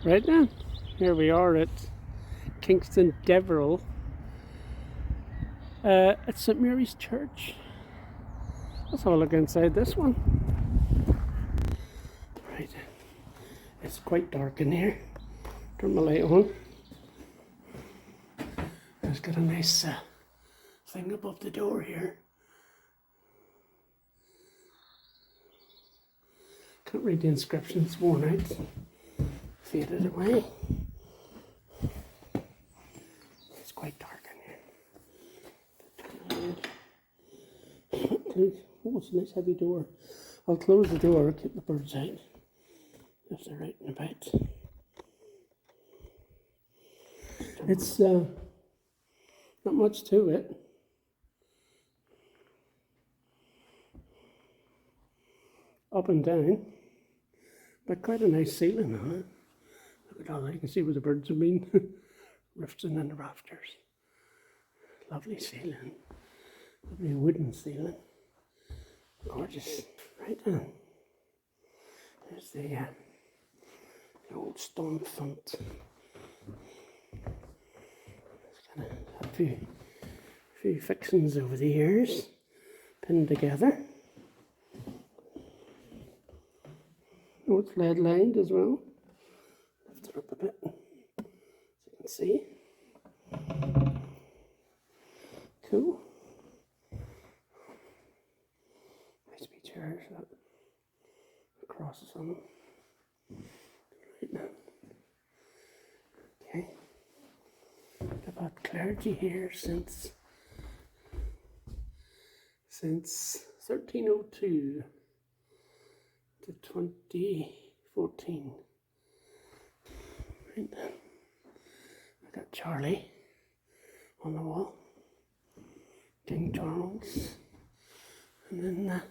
Right then, here we are at Kingston Deverill at St. Mary's Church. Let's have a look inside this one. Right, it's quite dark in here. Turn my light on. It's got a nice thing above the door here. Can't read the inscription, it's worn out. Faded away. It's quite dark in here. Oh, it's a nice heavy door. I'll close the door, keep the birds out if they're out and about. It's not much to it. Up and down, but quite a nice ceiling on it. Look at all that, you can see where the birds have been. Rifts in the rafters. Lovely ceiling. Lovely wooden ceiling. Gorgeous. Right then. There's the old stone font. It's got a few fixings over the years, pinned together. Oh, it's lead lined as well. Lift it up a bit, so you can see. Cool. Nice big chairs that crosses on them. Right now. Okay. I've had clergy here since 1302 to 2014. Right then. I got Charlie on the wall. King Charles. And then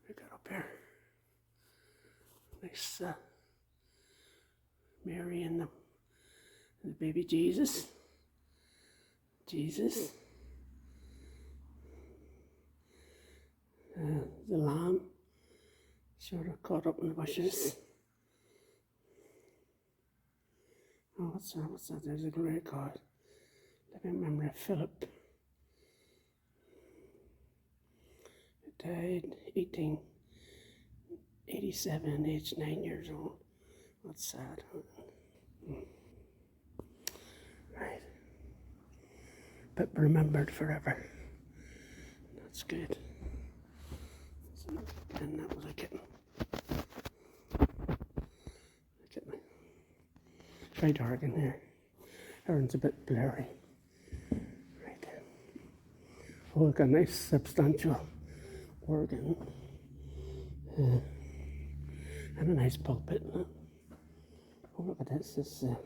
we got up here. Nice Mary and the baby Jesus. The lamb. Sort of caught up in the bushes. Oh, what's that? There's a grey card. Living memory of Philip. Who died 1887, aged 9 years old. That's sad. Right. But remembered forever. That's good. And that was a kitten. Very dark in here. Everything's a bit blurry. Right there. Oh, look, a nice substantial organ. And a nice pulpit. Oh, look at this. This is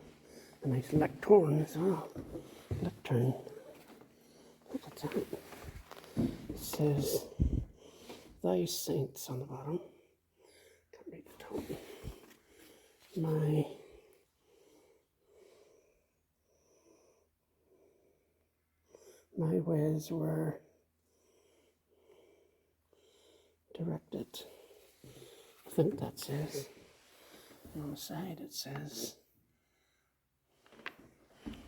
a nice lectern as well. Lectern. Look at that. It says, "Thy saints" on the bottom. Can't read the top. My ways were directed. I think that says, on the side it says,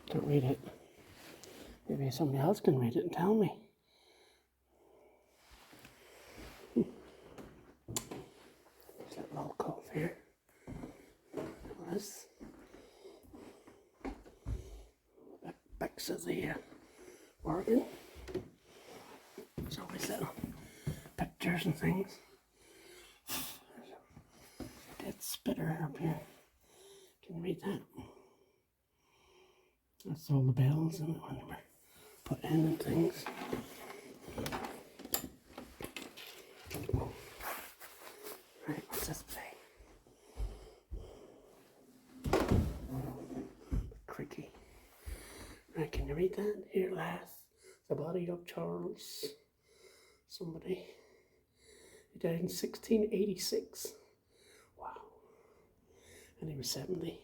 can't read it. Maybe somebody else can read it and tell me. There's that little cove here. This. Backs of the organ. There's always little pictures and things. There's a dead spitter up here. Can you read that? That's all the bells and when they were put in and things. Right, what's this say? Creaky. Right, can you read that? Here lieth the body of Charles somebody. He died in 1686. Wow. And he was 70.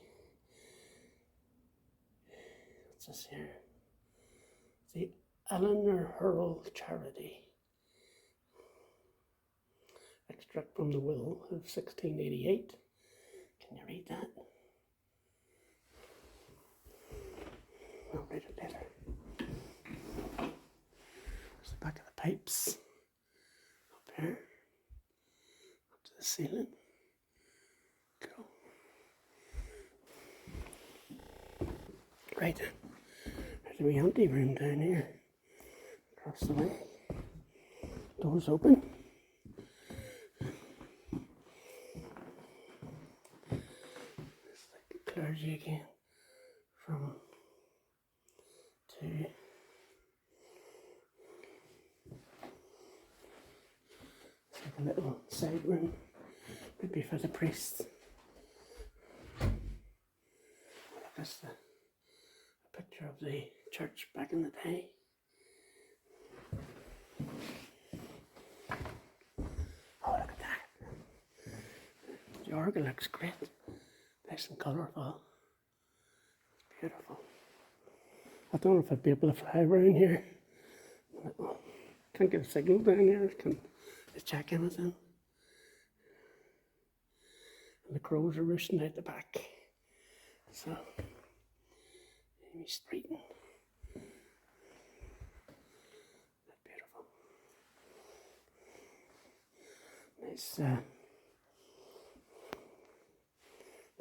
What's this here? The Eleanor Hurrell Charity. Extract from the will of 1688. Can you read that? I'll read it later. There's the back of the pipes. Up here. Up to the ceiling. Cool. Right. There's a wee ante room down here. Across the way. Doors open. It's like the clergy again. From to it's like a little side room. Could be for the priests. That's the picture of the church back in the day. Oh, look at that. The organ looks great. Nice and colourful. It's beautiful. I don't know if I'd be able to fly around here. Can't get a signal down here. Can't check anything. And the crows are roosting out the back. So, Amy Streeton. That's beautiful. Nice,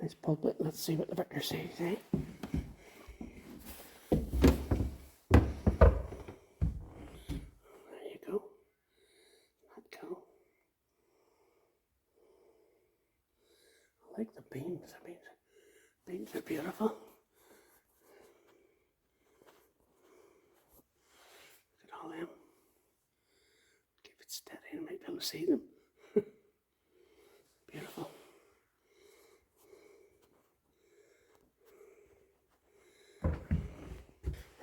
nice pulpit. Let's see what the vicar says, eh? There you go. That cool. I like the beams. I mean, beams are beautiful. Look at all them. Keep it steady and I might be able to see them. Beautiful.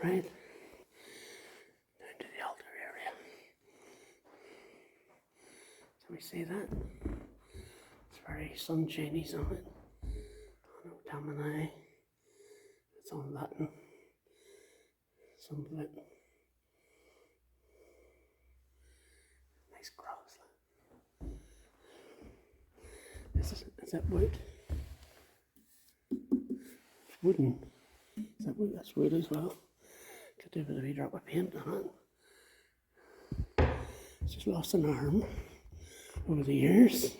Right. Down to the altar area. Can we see that? It's very sunshiny on it. Oh no, Domini. It's on Latin. Some of it. Nice cross. Is that wood? It's wooden. Is that wood? That's wood as well. Could do with a wee drop of paint on it. It's just lost an arm over the years.